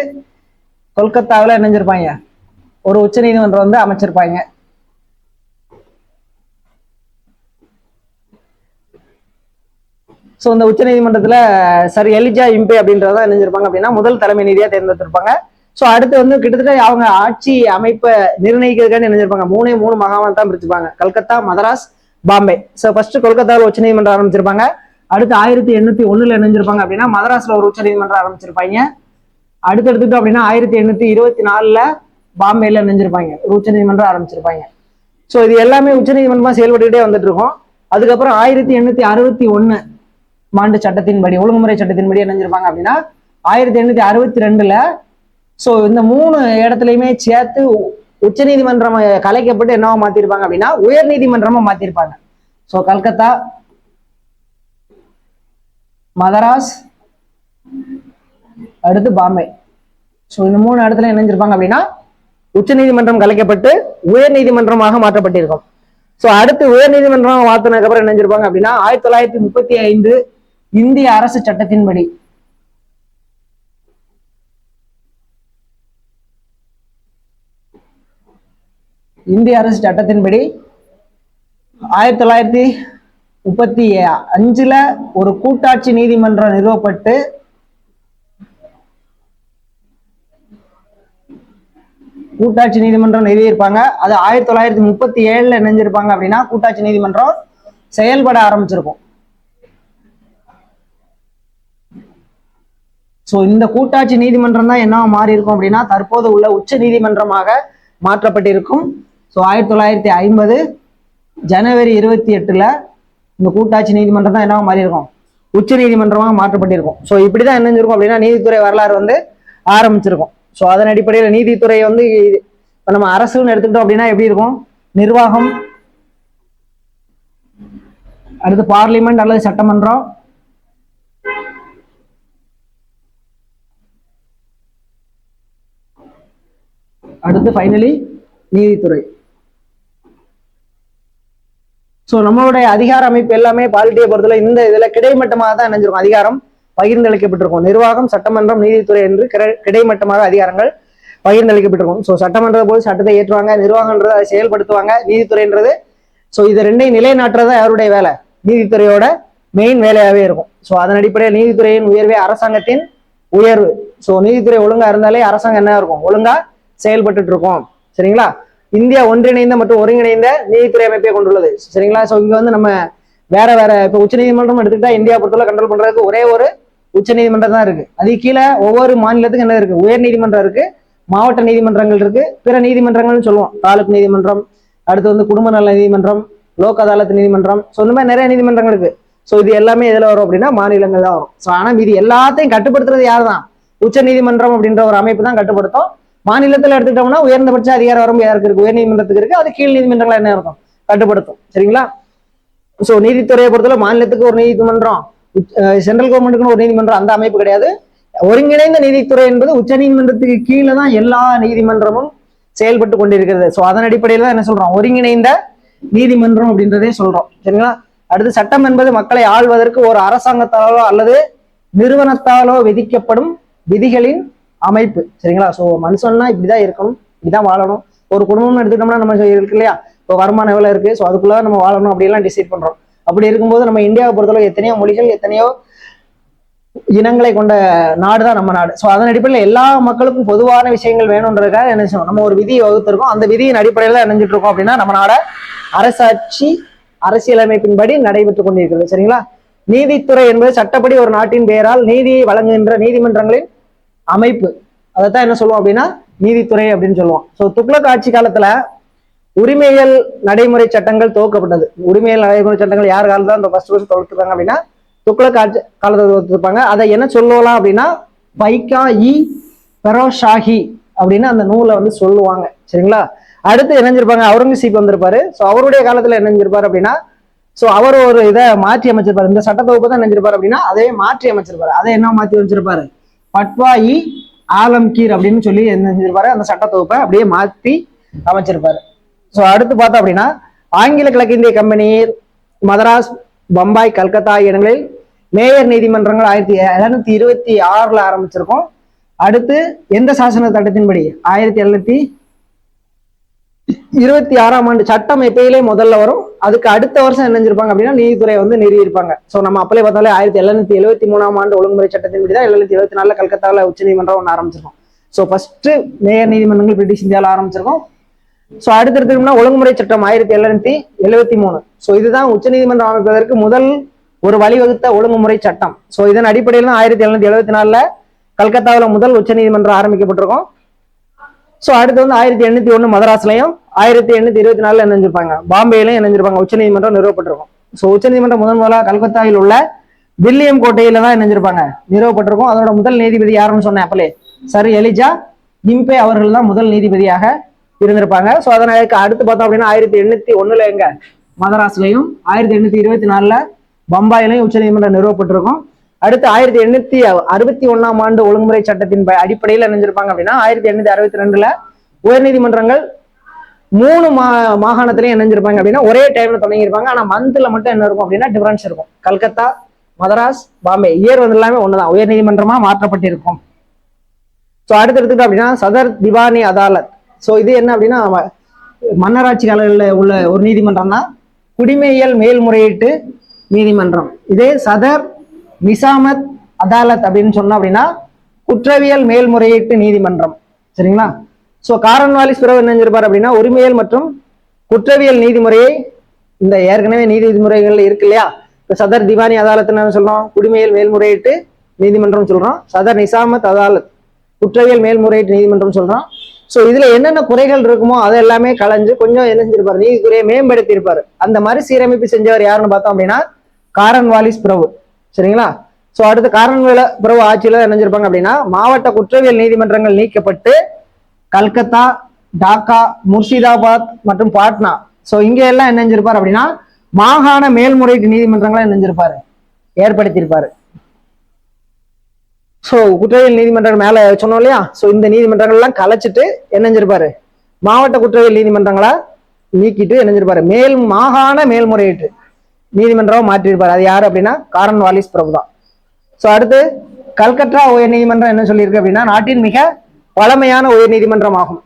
கொல்கத்தாவில் என்ன செஞ்சிருப்பாங்க ஒரு உச்ச நீதிமன்றம் வந்து அமைச்சிருப்பாங்க. ஸோ இந்த உச்ச நீதிமன்றத்துல சர் எலிஜா இம்பே அப்படின்றத நினைஞ்சிருப்பாங்க அப்படின்னா முதல் தலைமை நீதியா தேர்ந்தெடுத்திருப்பாங்க. ஸோ அடுத்து வந்து கிட்டத்தட்ட அவங்க ஆட்சி அமைப்பை நிர்ணயிக்கிறதுக்கான நினைஞ்சிருப்பாங்க. மூணு மாகாணம் தான் பிரிச்சிருப்பாங்க, கல்கத்தா, மதராஸ், பாம்பே. ஸோ ஃபர்ஸ்ட் கொல்கத்தாவில் உச்ச நீதிமன்றம் ஆரம்பிச்சிருப்பாங்க. அடுத்து 1801 இணைஞ்சிருப்பாங்க அப்படின்னா மதராஸ்ல ஒரு உச்ச நீதிமன்றம் ஆரம்பிச்சிருப்பாங்க. அடுத்து எடுத்துட்டோம் அப்படின்னா 1824 பாம்பேல இணைஞ்சிருப்பாங்க, ஒரு உச்ச நீதிமன்றம் ஆரம்பிச்சிருப்பாங்க. ஸோ இது எல்லாமே உச்ச நீதிமன்றமா செயல்பட்டுக்கிட்டே வந்துட்டு இருக்கும். அதுக்கப்புறம் 1861 ஆண்டு சட்டத்தின்படி, ஒழுங்குமுறை சட்டத்தின்படி இணைஞ்சிருப்பாங்க அப்படின்னா 1862 ஸோ இந்த 3 இடத்துலையுமே சேர்த்து உச்ச நீதிமன்றம் கலைக்கப்பட்டு என்னவா மாத்திருப்பாங்க அப்படின்னா உயர் நீதிமன்றமா மாத்திருப்பாங்க. ஸோ கல்கத்தா, மதராஸ், அடுத்து பாம்பே. ஸோ இந்த 3 இடத்துல இணைஞ்சிருப்பாங்க அப்படின்னா உச்ச நீதிமன்றம் கலைக்கப்பட்டு உயர் நீதிமன்றமாக மாற்றப்பட்டிருக்கும். ஸோ அடுத்து உயர் நீதிமன்றம் மாற்றினதுக்கு அப்புறம் இணைஞ்சிருப்பாங்க அப்படின்னா 1935 இந்திய அரசு சட்டத்தின்படி இந்திய அரசு சட்டத்தின்படி 1935 ஒரு கூட்டாட்சி நீதிமன்றம் நிறுவப்பட்டு கூட்டாட்சி நீதிமன்றம் நிறுவியிருப்பாங்க. அது 1937 இணைஞ்சிருப்பாங்க அப்படின்னா கூட்டாட்சி நீதிமன்றம் செயல்பட ஆரம்பிச்சிருக்கும். ஸோ இந்த கூட்டாட்சி நீதிமன்றம் தான் என்ன மாறி இருக்கும் அப்படின்னா தற்போது உள்ள உச்ச நீதிமன்றமாக மாற்றப்பட்டிருக்கும். ஸோ 1950 ஜனவரி 28 இந்த கூட்டாட்சி நீதிமன்றம் தான் என்ன மாறி இருக்கும், உச்ச நீதிமன்றமாக மாற்றப்பட்டிருக்கும். ஸோ இப்படிதான் என்ன செஞ்சிருக்கும் அப்படின்னா நீதித்துறை வரலாறு வந்து ஆரம்பிச்சிருக்கும். ஸோ அதன் அடிப்படையில் நீதித்துறை வந்து நம்ம அரசுன்னு எடுத்துக்கிட்டோம் அப்படின்னா எப்படி இருக்கும், நிர்வாகம், அடுத்து பார்லிமெண்ட் அல்லது சட்டமன்றம், அடுத்து ஃபைனலி நீதித்துறை. ஸோ நம்மளுடைய அதிகார அமைப்பு எல்லாமே பாலிட்டியை பொறுத்தவரை இந்த இதுல கிடைமட்டமாக தான் நினைஞ்சிருக்கும், அதிகாரம் பகிர்ந்தளிக்கப்பட்டிருக்கும். நிர்வாகம், சட்டமன்றம், நீதித்துறை என்று கிடைமட்டமாக அதிகாரங்கள் பகிர்ந்தளிக்கப்பட்டிருக்கும். ஸோ சட்டமன்றத்தை போது சட்டத்தை ஏற்றுவாங்க, நிர்வாகம்ன்றதை அதை செயல்படுத்துவாங்க, நீதித்துறைன்றது ஸோ இது ரெண்டையும் நிலைநாட்டுறதா யாருடைய வேலை, நீதித்துறையோட மெயின் வேலையாகவே இருக்கும். ஸோ அதன் அடிப்படையில் நீதித்துறையின் உயர்வே அரசாங்கத்தின் உயர்வு. ஸோ நீதித்துறை ஒழுங்கா இருந்தாலே அரசாங்கம் என்ன இருக்கும், ஒழுங்கா செயல்பட்டு இருக்கும். சரிங்களா, இந்தியா ஒன்றிணைந்த மற்றும் ஒருங்கிணைந்த நீதித்துறை அமைப்பை கொண்டுள்ளது. சரிங்களா, ஸோ இங்க வந்து நம்ம வேற இப்போ உச்ச நீதிமன்றம் எடுத்துக்கிட்டா இந்தியா பொறுத்தவரை கண்ட்ரோல் பண்றதுக்கு ஒரே ஒரு உச்ச நீதிமன்றம் தான் இருக்கு. அது கீழே ஒவ்வொரு மாநிலத்துக்கும் என்ன இருக்கு, உயர் நீதிமன்றம் இருக்கு, மாவட்ட நீதிமன்றங்கள் இருக்கு, பிற நீதிமன்றங்கள்னு சொல்லுவோம், தாலுக் நீதிமன்றம், அடுத்து வந்து குடும்ப நல நீதிமன்றம், லோக் அதாலத் நீதிமன்றம். ஸோ இந்த மாதிரி நிறைய நீதிமன்றங்கள் இருக்கு. ஸோ இது எல்லாமே எதுல வரும் அப்படின்னா மாநிலங்கள் தான் வரும். ஸோ ஆனா இது எல்லாத்தையும் கட்டுப்படுத்துறது யார் தான், உச்ச நீதிமன்றம் அப்படின்ற ஒரு அமைப்பு தான் கட்டுப்படுத்தும். மாநிலத்தில் எடுத்துக்கிட்டோம்னா உயர்ந்தபட்ச அதிகார வரம்பு யாருக்கு இருக்கு, உயர் நீதிமன்றத்துக்கு இருக்கு, அது கீழ் நீதிமன்றங்கள் என்ன இருக்கும், கட்டுப்படுத்தும். சரிங்களா, ஸோ நீதித்துறையை பொறுத்தவரை மாநிலத்துக்கு ஒரு நீதிமன்றம், சென்ட்ரல் கவர்மெண்ட்டுக்குன்னு ஒரு நீதிமன்றம், அந்த அமைப்பு கிடையாது. ஒருங்கிணைந்த நீதித்துறை என்பது உச்ச நீதிமன்றத்துக்கு கீழே தான் எல்லா நீதிமன்றமும் செயல்பட்டு கொண்டிருக்கிறது. ஸோ அதன் அடிப்படையில் தான் என்ன சொல்றோம், ஒருங்கிணைந்த நீதிமன்றம் அப்படின்றதே சொல்றோம். சரிங்களா, அடுத்து சட்டம் என்பது மக்களை ஆள்வதற்கு ஒரு அரசாங்கத்தாலோ அல்லது நிறுவனத்தாலோ விதிக்கப்படும் விதிகளின் அமைப்பு. சரிங்களா, ஸோ மனுஷன்னா இப்படிதான் இருக்கணும், இப்படிதான் வாழணும். ஒரு குடும்பம்னு எடுத்துக்கிட்டோம்னா நம்ம இருக்கு இல்லையா, இப்போ வருமானம் எவ்வளவு இருக்கு, ஸோ அதுக்குள்ள நம்ம வாழணும் அப்படிலாம் டிசைட் பண்றோம். அப்படி இருக்கும்போது நம்ம இந்தியாவை பொறுத்தளவு எத்தனையோ மொழிகள், எத்தனையோ இனங்களை கொண்ட நாடுதான் நம்ம நாடு. ஸோ அதன் அடிப்படையில் எல்லா மக்களுக்கும் பொதுவான விஷயங்கள் வேணும்ன்றதுக்காக என்ன செய்யணும், நம்ம ஒரு விதியை வகுத்திருக்கோம். அந்த விதியின் அடிப்படையில் தான் இணைஞ்சிட்டு இருக்கோம் அப்படின்னா நம்ம நாட அரசாட்சி அரசியலமைப்பின்படி நடைபெற்று கொண்டிருக்கிறது. சரிங்களா, நீதித்துறை என்பது சட்டப்படி ஒரு நாட்டின் பெயரால் நீதியை வழங்குகின்ற நீதிமன்றங்களின் அமைப்பு. அதைத்தான் என்ன சொல்லுவோம் அப்படின்னா நீதித்துறை அப்படின்னு சொல்லுவோம். ஸோ துக்ளக் ஆட்சி காலத்துல உரிமையியல் நடைமுறை சட்டங்கள் துவக்கப்பட்டது. உரிமையியல் நடைமுறை சட்டங்கள் யார் காலத்துல அந்த ஃபர்ஸ்ட் துவக்கிருக்காங்க அப்படின்னா துக்ளக் ஆட்சி காலத்தை துவக்கிருப்பாங்க. அதை என்ன சொல்லலாம் அப்படின்னா பைக்கா இ பெரோஷாஹி அப்படின்னு அந்த நூலை வந்து சொல்லுவாங்க. சரிங்களா, அடுத்து இணைஞ்சிருப்பாங்க அவுரங்கசீப் வந்திருப்பாரு. ஸோ அவருடைய காலத்துல இணைஞ்சிருப்பாரு அப்படின்னா ஸோ அவர் ஒரு இதை மாற்றி அமைச்சிருப்பாரு. இந்த சட்ட தொகுப்பு தான் இணைஞ்சிருப்பாரு அப்படின்னா அதை மாற்றி அமைச்சிருப்பாரு. அதை என்ன மாற்றி வச்சிருப்பாரு, பட்வா இ ஆலம்கீர் அப்படின்னு சொல்லி என்ன செஞ்சிருப்பாரு, அந்த சட்ட தொகுப்பை அப்படியே மாற்றி அமைச்சிருப்பாரு. ஸோ அடுத்து பார்த்தோம் அப்படின்னா ஆங்கில கிழக்கிந்திய கம்பெனி மதராஸ், பம்பாய், கல்கத்தா ஆகிய இடங்களில் மேயர் நீதிமன்றங்கள் 1726 ஆரம்பிச்சிருக்கோம். அடுத்து எந்த சாசன சட்டத்தின்படி 1726 ஆண்டு சட்டம் எப்பயிலே முதல்ல வரும், அதுக்கு அடுத்த வருஷம் என்ன செஞ்சிருப்பாங்க அப்படின்னா நீதித்துறை வந்து நிறுவியிருப்பாங்க. ஸோ நம்ம அப்பலே பார்த்தாலே 1773ஆம் ஆண்டு ஒழுங்குமுறை சட்டத்தின்படி தான் 1774 கல்கத்தாவில் உச்சநீதிமன்றம் ஒன்று ஆரம்பிச்சிருக்கோம். ஸோ ஃபர்ஸ்ட் மேயர் நீதிமன்றங்கள் பிரிட்டிஷ் இந்தியாவில் ஆரம்பிச்சிருக்கோம். ஸோ அடுத்தடுத்துனா ஒழுங்குமுறை சட்டம் 1773. ஸோ இதுதான் உச்சநீதிமன்றம் அமைப்பதற்கு முதல் ஒரு வழிவகுத்த ஒழுங்குமுறை சட்டம். ஸோ இதன் அடிப்படையில் தான் 1774 கல்கத்தாவில் முதல் உச்சநீதிமன்றம் ஆரம்பிக்கப்பட்டிருக்கும். ஸோ அடுத்து வந்து 1801 மதராஸ்லையும் 1824 என்ன செஞ்சிருப்பாங்க பாம்பேலையும் என்ன செஞ்சிருப்பாங்க உச்சநீதிமன்றம் நிறுவப்பட்டிருக்கும். ஸோ உச்சநீதிமன்றம் முதலாக கல்கத்தாவில் உள்ள வில்லியம் கோட்டையில தான் என்ன செஞ்சிருப்பாங்க நிறுவப்பட்டிருக்கும். அதோட முதல் நீதிபதி யாருன்னு சொன்னேன் அப்பலே, சர் எலிஜா கிம்பே அவர்கள் தான் முதல் நீதிபதியாக இருந்திருப்பாங்க. ஸோ அதனால அடுத்து பார்த்தோம் அப்படின்னா 1801 எங்க மதராஸ்லையும் 1824 பம்பாயிலையும் உச்சநீதிமன்றம் நிறுவப்பட்டிருக்கும். அடுத்து 1861ஆம் ஆண்டு ஒழுங்குமுறை சட்டத்தின் அடிப்படையில் நினைஞ்சிருப்பாங்க அப்படின்னா 1862 உயர்நீதிமன்றங்கள் 3 மாகாணத்திலையும் இணைஞ்சிருப்பாங்க அப்படின்னா ஒரே டைம்ல தொடங்கியிருப்பாங்க. ஆனா மந்த்ல மட்டும் என்ன இருக்கும் அப்படின்னா டிஃபரன்ஸ் இருக்கும். கல்கத்தா, மதராஸ், பாம்பே இயர் வந்து எல்லாமே ஒண்ணுதான், உயர்நீதிமன்றமா மாற்றப்பட்டிருக்கும். ஸோ அடுத்து எடுத்துக்கிட்டோம் அப்படின்னா சதர் திவானி அதாலத். ஸோ இது என்ன அப்படின்னா மன்னராட்சி காலங்களில் உள்ள ஒரு நீதிமன்றம் தான் குடிமையியல் மேல்முறையீட்டு நீதிமன்றம். இதே சதர் நிசாமத் அதாலத் அப்படின்னு சொன்னோம் அப்படின்னா குற்றவியல் மேல்முறையீட்டு நீதிமன்றம். சரிங்களா? ஸோ காரன்வாலிஸ் பிறகு என்ன செஞ்சிருப்பார் அப்படின்னா உரிமையல் மற்றும் குற்றவியல் நீதிமுறையை இந்த ஏற்கனவே நீதிமுறைகள் இருக்கு இல்லையா, இப்போ சதர் திவானி அதாலத்னு சொல்றோம், குடிமையியல் மேல்முறையீட்டு நீதிமன்றம் சொல்றோம். சதர் நிசாமத் அதாலத் குற்றவியல் மேல்முறையீட்டு நீதிமன்றம் சொல்றோம். ஸோ இதுல என்னென்ன குறைகள் இருக்குமோ அதை எல்லாமே களைஞ்சு கொஞ்சம் என்ன செஞ்சிருப்பாரு நீதித்துறையை மேம்படுத்தி இருப்பாரு. அந்த மாதிரி சீரமைப்பு செஞ்சவர் யாருன்னு பார்த்தோம் அப்படின்னா காரன்வாலிஸ் பிரபு. சரிங்களா? ஸோ அடுத்து காரன்வாலிஸ் பிரபு ஆட்சியில என்ன செஞ்சிருப்பாங்க அப்படின்னா மாவட்ட குற்றவியல் நீதிமன்றங்கள் நீக்கப்பட்டு கல்கத்தா, டாக்கா, முர்ஷிதாபாத் மற்றும் பாட்னா, ஸோ இங்க எல்லாம் என்ன செஞ்சிருப்பாரு அப்படின்னா மாகாண மேல்முறையீட்டு நீதிமன்றங்களை என்ன செஞ்சிருப்பாரு ஏற்படுத்தியிருப்பாரு. ஸோ குற்றவியல் நீதிமன்றங்கள் மேல சொன்னோம் இல்லையா, ஸோ இந்த நீதிமன்றங்கள் எல்லாம் கலைச்சிட்டு என்ன செஞ்சிருப்பாரு மாவட்ட குற்றவியல் நீதிமன்றங்களா நீக்கிட்டு என்ன செஞ்சிருப்பாரு மாகாண மேல்முறையீட்டு நீதிமன்றம் மாற்றிருப்பாரு. அது யாரு அப்படின்னா காரன்வாலிஸ் பிரபு தான். ஸோ அடுத்து கல்கத்தா உயர் நீதிமன்றம் என்ன சொல்லியிருக்கு அப்படின்னா நாட்டின் மிக பழமையான உயர் நீதிமன்றம் ஆகும்.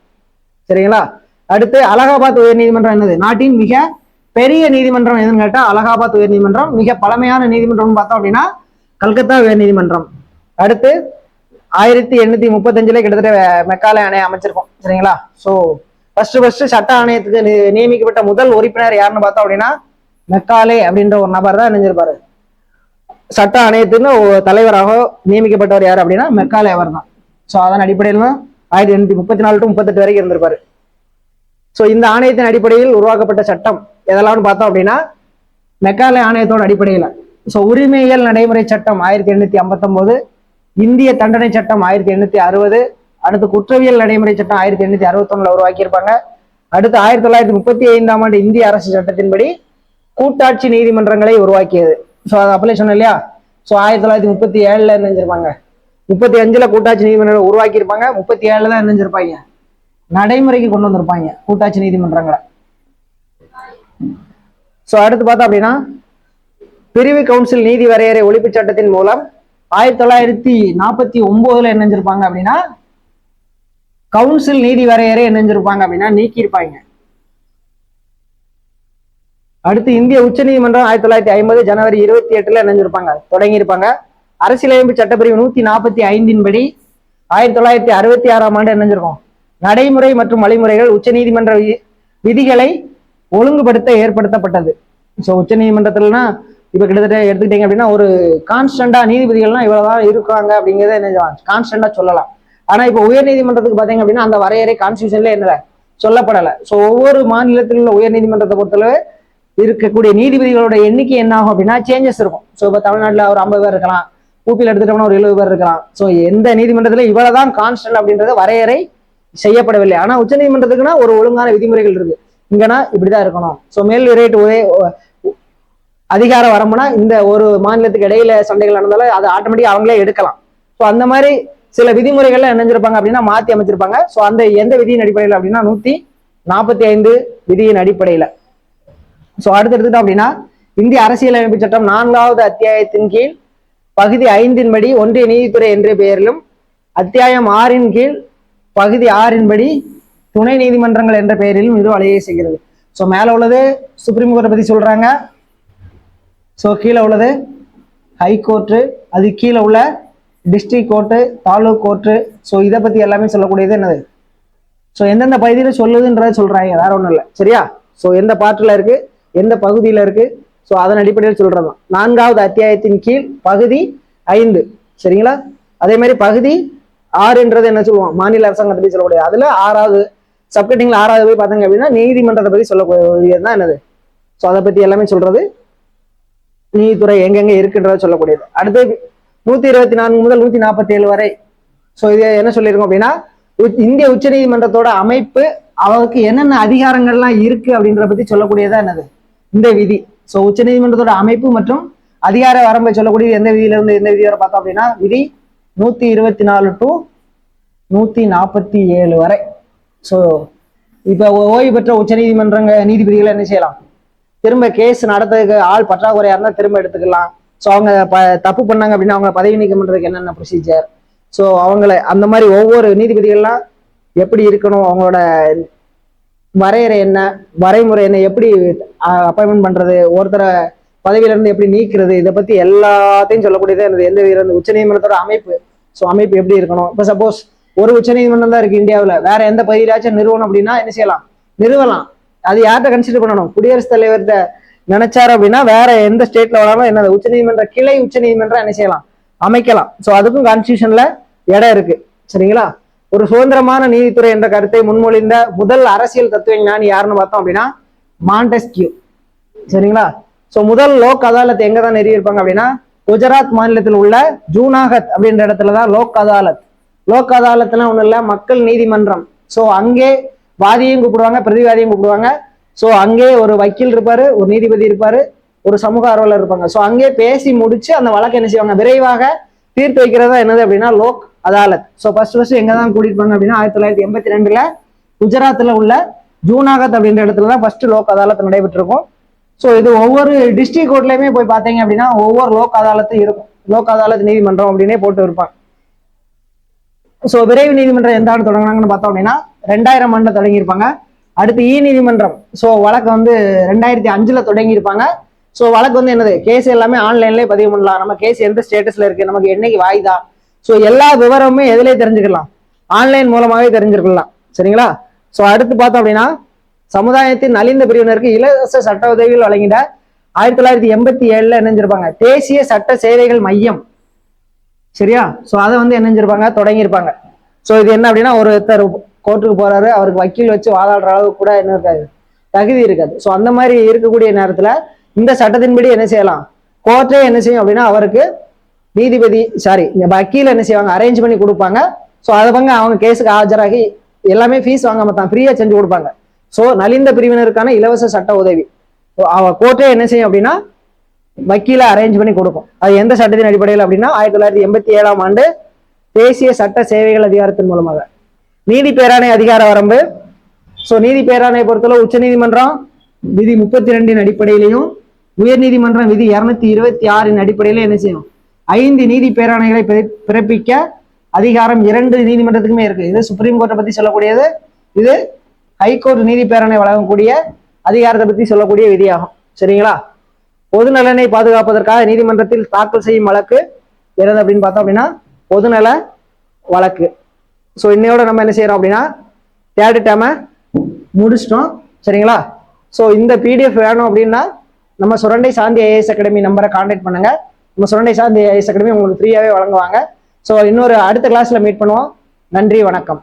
சரிங்களா? அடுத்து அலகாபாத் உயர் நீதிமன்றம் என்னது நாட்டின் மிக பெரிய நீதிமன்றம் எதுன்னு கேட்டா அலகாபாத் உயர் நீதிமன்றம். மிக பழமையான நீதிமன்றம்னு பார்த்தோம் அப்படின்னா கல்கத்தா உயர் நீதிமன்றம். அடுத்து 1835 கிட்டத்தட்ட மெக்காலே ஆணையம் அமைச்சிருக்கோம். சரிங்களா? ஸோ ஃபர்ஸ்ட் சட்ட ஆணையத்துக்கு நியமிக்கப்பட்ட முதல் உறுப்பினர் யாருன்னு பார்த்தோம் அப்படின்னா மெக்காலே அப்படின்ற ஒரு நபர் தான் நினைஞ்சிருப்பாரு. சட்ட ஆணையத்துக்கு தலைவராக நியமிக்கப்பட்டவர் யார் அப்படின்னா மெக்காலே அவர் தான். ஸோ அதன் அடிப்படையில் தான் 1834 to 38 வரைக்கும் இருந்திருப்பாரு. ஸோ இந்த ஆணையத்தின் அடிப்படையில் உருவாக்கப்பட்ட சட்டம் எதெல்லாம்னு பார்த்தோம் அப்படின்னா மெக்காலே ஆணையத்தோட அடிப்படையில் ஸோ உரிமையியல் நடைமுறை சட்டம் 1859, இந்திய தண்டனை சட்டம் 1860, அடுத்து குற்றவியல் நடைமுறை சட்டம் 1861 உருவாக்கியிருப்பாங்க. அடுத்து 1935ஆம் ஆண்டு இந்திய அரசு சட்டத்தின்படி கூட்டாட்சி நீதிமன்றங்களை உருவாக்கியது. ஸோ அது அப்பலே சொன்னேன் இல்லையா, ஸோ 1937 என்ன செஞ்சிருப்பாங்க 35 கூட்டாட்சி நீதிமன்றங்களை உருவாக்கியிருப்பாங்க. 37 தான் என்ன செஞ்சிருப்பாங்க நடைமுறைக்கு கொண்டு வந்திருப்பாங்க கூட்டாட்சி நீதிமன்றங்களை. ஸோ அடுத்து பார்த்தோம் அப்படின்னா பிரிவு கவுன்சில் நீதி வரையறை ஒழிப்பு சட்டத்தின் மூலம் 1949 என்ன செஞ்சிருப்பாங்க அப்படின்னா கவுன்சில் நீதி வரையறை என்ன செஞ்சிருப்பாங்க அப்படின்னா நீக்கியிருப்பாங்க. அடுத்து இந்திய உச்ச நீதிமன்றம் 1950 ஜனவரி 28 என்ன செஞ்சிருப்பாங்க தொடங்கியிருப்பாங்க. அரசியலமைப்பு சட்டப்பிரிவு 145 படி 1966ஆம் ஆண்டு என்ன செஞ்சிருக்கோம் நடைமுறை மற்றும் வழிமுறைகள் உச்ச நீதிமன்ற விதிகளை ஒழுங்குபடுத்த ஏற்படுத்தப்பட்டது. ஸோ உச்ச நீதிமன்றத்துலனா இப்ப கிட்டத்தட்ட எடுத்துக்கிட்டீங்க அப்படின்னா ஒரு கான்ஸ்டன்டா நீதிபதிகள்லாம் இவ்வளவுதான் இருக்காங்க அப்படிங்கிறத என்ன கான்ஸ்டன்டா சொல்லலாம். ஆனா இப்போ உயர் நீதிமன்றத்துக்கு பாத்தீங்க அப்படின்னா அந்த வரையறை கான்ஸ்டியூஷன்ல என்ன சொல்லப்படலை. ஸோ ஒவ்வொரு மாநிலத்தில் உள்ள உயர் நீதிமன்றத்தை பொறுத்தளவு இருக்கக்கூடிய நீதிபதிகளோட எண்ணிக்கை என்ன ஆகும் அப்படின்னா சேஞ்சஸ் இருக்கும். ஸோ இப்போ தமிழ்நாட்டில் ஒரு 50 பேர் இருக்கலாம், ஊபியில் எடுத்துட்டோம்னா ஒரு 70 பேர் இருக்கலாம். ஸோ எந்த நீதிமன்றத்துல இவ்வளவுதான் கான்ஸ்டன்ட் அப்படின்றத வரையறை செய்யப்படவில்லை. ஆனா உச்ச நீதிமன்றத்துக்குன்னா ஒரு ஒழுங்கான விதிமுறைகள் இருக்கு. இங்கன்னா இப்படிதான் இருக்கணும். ஸோ மேல்முறையீட்டு அதிகார வரம்புனா இந்த ஒரு மாநிலத்துக்கு இடையில சண்டைகள் நடந்தாலும் அதை ஆட்டோமேட்டிக்கா அவங்களே எடுக்கலாம். ஸோ அந்த மாதிரி சில விதிமுறைகள்ல நினைஞ்சிருப்பாங்க அப்படின்னா மாத்தி அமைச்சிருப்பாங்க. ஸோ அந்த எந்த விதியின் அடிப்படையில் அப்படின்னா 145 விதியின் அடிப்படையில. ஸோ அடுத்து எடுத்துட்டோம் அப்படின்னா இந்திய அரசியலமைப்பு சட்டம் 4வது அத்தியாயத்தின் கீழ் பகுதி 5 படி ஒன்றிய நீதித்துறை என்ற பெயரிலும் அத்தியாயம் 6 கீழ் பகுதி 6 படி துணை நீதிமன்றங்கள் என்ற பெயரிலும் இது வழியை செய்கிறது. ஸோ மேலே உள்ளது சுப்ரீம் கோர்ட்டை பற்றி சொல்கிறாங்க. ஸோ கீழே உள்ளது ஹை கோர்ட்டு, அது கீழே உள்ள district court, taluk court. So இதை பற்றி எல்லாமே சொல்லக்கூடியது என்னது, ஸோ எந்தெந்த பகுதியில் சொல்லுதுன்றதை சொல்கிறாங்க, வேற ஒன்றும் இல்லை. சரியா? ஸோ எந்த பாட்டில் இருக்குது, எந்த பகுதியில் இருக்குது, ஸோ அதன் அடிப்படையில் சொல்கிறது தான். 4வது அத்தியாயத்தின் கீழ் பகுதி 5. சரிங்களா? அதே மாதிரி பகுதி 6ன்றது என்ன சொல்லுவோம், மாநில அரசாங்கத்தை பற்றி சொல்லக்கூடிய, அதில் 6வது சப்கட்டிங்ல 6வது போய் பார்த்தாங்க அப்படின்னா நீதிமன்றத்தை பற்றி சொல்லக்கூடியது தான் என்னது. ஸோ அதை பற்றி எல்லாமே சொல்றது, நீதித்துறை எங்கெங்க இருக்குன்றத சொல்லக்கூடியது. அடுத்து 124 முதல் 147 வரை. ஸோ இது என்ன சொல்லியிருக்கோம் அப்படின்னா, இந்திய உச்ச நீதிமன்றத்தோட அமைப்பு, அவருக்கு என்னென்ன அதிகாரங்கள்லாம் இருக்கு அப்படின்றத பத்தி சொல்லக்கூடியதா என்னது இந்த விதி. ஸோ உச்ச நீதிமன்றத்தோட அமைப்பு மற்றும் அதிகார வரம்பை சொல்லக்கூடியது எந்த விதியில இருந்து எந்த விதி வரை பார்த்தோம் அப்படின்னா, விதி 124 to 147 வரை. ஸோ இப்போ ஓய்வு பெற்ற உச்ச நீதிமன்றங்க நீதிபதிகளை என்ன செய்யலாம், திரும்ப கேஸ் நடத்துறதுக்கு ஆள் பற்றாக்குறையா இருந்தால் திரும்ப எடுத்துக்கலாம். ஸோ அவங்க தப்பு பண்ணாங்க அப்படின்னா அவங்க பதவி நீக்கம் பண்றதுக்கு என்னென்ன ப்ரொசீஜர், ஸோ அவங்கள அந்த மாதிரி ஒவ்வொரு நீதிபதிகள்லாம் எப்படி இருக்கணும், அவங்களோட வரையறை என்ன, வரைமுறை என்ன, எப்படி அப்பாயின்மெண்ட் பண்றது, ஒருத்தரை பதவியில இருந்து எப்படி நீக்கிறது, இதை பத்தி எல்லாத்தையும் சொல்லக்கூடியது எந்த வித உச்ச நீதிமன்றத்தோட அமைப்பு. ஸோ அமைப்பு எப்படி இருக்கணும். இப்போ சப்போஸ் ஒரு உச்ச நீதிமன்றம் தான் இருக்கு இந்தியாவில், வேற எந்த பகுதியிலாச்சும் நிறுவனம் அப்படின்னா என்ன செய்யலாம், நிறுவலாம். அது யார்கிட்ட கன்சிடர் பண்ணணும், குடியரசுத் தலைவர்கிட்ட நினைச்சாரு அப்படின்னா வேற எந்த ஸ்டேட்ல வேணாலும் என்னது உச்ச நீதிமன்ற கிளை உச்ச நீதிமன்றம் என்ன செய்யலாம், அமைக்கலாம். ஸோ அதுக்கும் கான்ஸ்டியூஷன்ல இடம் இருக்கு. சரிங்களா? ஒரு சுதந்திரமான நீதித்துறை என்ற கருத்தை முன்மொழிந்த முதல் அரசியல் தத்துவ ஞானி யாருன்னு பார்த்தோம் அப்படின்னா மாண்டெஸ்கியூ. சரிங்களா? ஸோ முதல் லோக் அதாலத் எங்க தான் நிறுவியிருப்பாங்க அப்படின்னா குஜராத் மாநிலத்தில் உள்ள ஜூனாகத் அப்படின்ற இடத்துலதான் லோக் அதாலத். லோக் அதாலத்லாம் ஒன்றும் இல்லை, மக்கள் நீதிமன்றம். ஸோ அங்கே வாதியையும் கூப்பிடுவாங்க, பிரதிவாதியும் கூப்பிடுவாங்க. ஸோ அங்கே ஒரு வக்கீல் இருப்பாரு, ஒரு நீதிபதி இருப்பாரு, ஒரு சமூக ஆர்வலர் இருப்பாங்க. ஸோ அங்கே பேசி முடிச்சு அந்த வழக்கு என்ன செய்வாங்க, விரைவாக தீர்த்து வைக்கிறதா என்னது அப்படின்னா லோக் அதாலத். ஸோ ஃபர்ஸ்ட் எங்க தான் கூட்டிருப்பாங்க அப்படின்னா 1982 குஜராத்ல உள்ள ஜூனாகத் அப்படின்ற இடத்துல தான் ஃபர்ஸ்ட் லோக் அதாலத் நடைபெற்றிருக்கும். ஸோ இது ஒவ்வொரு டிஸ்ட்ரிக்ட் கோர்ட்லயுமே போய் பார்த்தீங்க அப்படின்னா ஒவ்வொரு லோக் அதாலத்தும் இருக்கும். லோக் அதாலத் நீதிமன்றம் அப்படின்னே போட்டு இருப்பாங்க. ஸோ விரைவு நீதிமன்றம் எந்த ஆண்டு தொடங்கினாங்கன்னு பார்த்தோம் அப்படின்னா 2000 ஆண்டு தொடங்கியிருப்பாங்க. அடுத்து நீதிமன்றம். ஸோ வழக்கு வந்து 2005 தொடங்கியிருப்பாங்க. ஸோ வழக்கு வந்து என்னது, கேஸ் எல்லாமே ஆன்லைன்லேயே பதிவு பண்ணலாம். நம்ம கேஸ் எந்த ஸ்டேட்டஸ்ல இருக்கு, நமக்கு என்னைக்கு வாய்தா, ஸோ எல்லா விவரமுமே எதுலேயே தெரிஞ்சுக்கலாம், ஆன்லைன் மூலமாகவே தெரிஞ்சுக்கலாம். சரிங்களா? ஸோ அடுத்து பார்த்தோம் அப்படின்னா சமுதாயத்தின் நலிந்த பிரிவினருக்கு இலவச சட்ட உதவிகள் வழங்கிட 1987 இணைஞ்சிருப்பாங்க தேசிய சட்ட சேவைகள் மையம். சரியா? ஸோ அதை வந்து இணைஞ்சிருப்பாங்க, தொடங்கியிருப்பாங்க. ஸோ இது என்ன அப்படின்னா, ஒருத்தர் கோர்ட்டுக்கு போறாரு, அவருக்கு வக்கீல் வச்சு வாதாடுற அளவுக்கு கூட என்ன இருக்காது, தகுதி இருக்காது. ஸோ அந்த மாதிரி இருக்கக்கூடிய நேரத்துல இந்த சட்டத்தின்படி என்ன செய்யலாம், கோர்ட்டே என்ன செய்யும் அப்படின்னா அவருக்கு நீதிபதி வக்கீல் என்ன செய்வாங்க, அரேஞ்ச் பண்ணி கொடுப்பாங்க. ஸோ அதை அவங்க கேஸுக்கு ஆஜராகி எல்லாமே ஃபீஸ் வாங்காம தான் ஃப்ரீயா செஞ்சு கொடுப்பாங்க. ஸோ நலிந்த பிரிவினருக்கான இலவச சட்ட உதவி கோர்ட்டே என்ன செய்யும் அப்படின்னா வக்கீல அரேஞ்ச் பண்ணி கொடுக்கும். அது எந்த சட்டத்தின் அடிப்படையில் அப்படின்னா 1987 ஆண்டு தேசிய சட்ட சேவைகள் அதிகாரத்தின் மூலமாக. நீதி பேராணை அதிகார வரம்பு. ஸோ நீதி பேராணை பொறுத்தவரை உச்ச நீதிமன்றம் விதி 32 அடிப்படையிலையும் உயர் நீதிமன்றம் விதி 226 அடிப்படையில என்ன செய்யும், 5 நீதி பேராணைகளை பிறப்பிக்க அதிகாரம் 2 நீதிமன்றத்துக்குமே இருக்கு. இது சுப்ரீம் கோர்ட்டை பத்தி சொல்லக்கூடியது, இது ஹைகோர்ட் நீதி பேராணை வழங்கக்கூடிய அதிகாரத்தை பத்தி சொல்லக்கூடிய விதியாகும். சரிங்களா? பொது நலனை பாதுகாப்பதற்காக நீதிமன்றத்தில் தாக்கல் செய்யும் வழக்கு என்னது அப்படின்னு பார்த்தோம் அப்படின்னா பொதுநல வழக்கு. ஸோ இன்னையோட நம்ம என்ன செய்யறோம் அப்படின்னா தேர்ட் டேமை முடிச்சிட்டோம். சரிங்களா? ஸோ இந்த பிடிஎஃப் வேணும் அப்படின்னா நம்ம சுரண்டை சாந்தி ஐஏஎஸ் அகாடமி நம்பரை கான்டாக்ட் பண்ணுங்க. நம்ம சுரண்டை சாந்தி ஐஏஎஸ் அகாடமி உங்களுக்கு ஃப்ரீயாவே வழங்குவாங்க. ஸோ இன்னொரு அடுத்த கிளாஸ்ல மீட் பண்ணுவோம். நன்றி, வணக்கம்.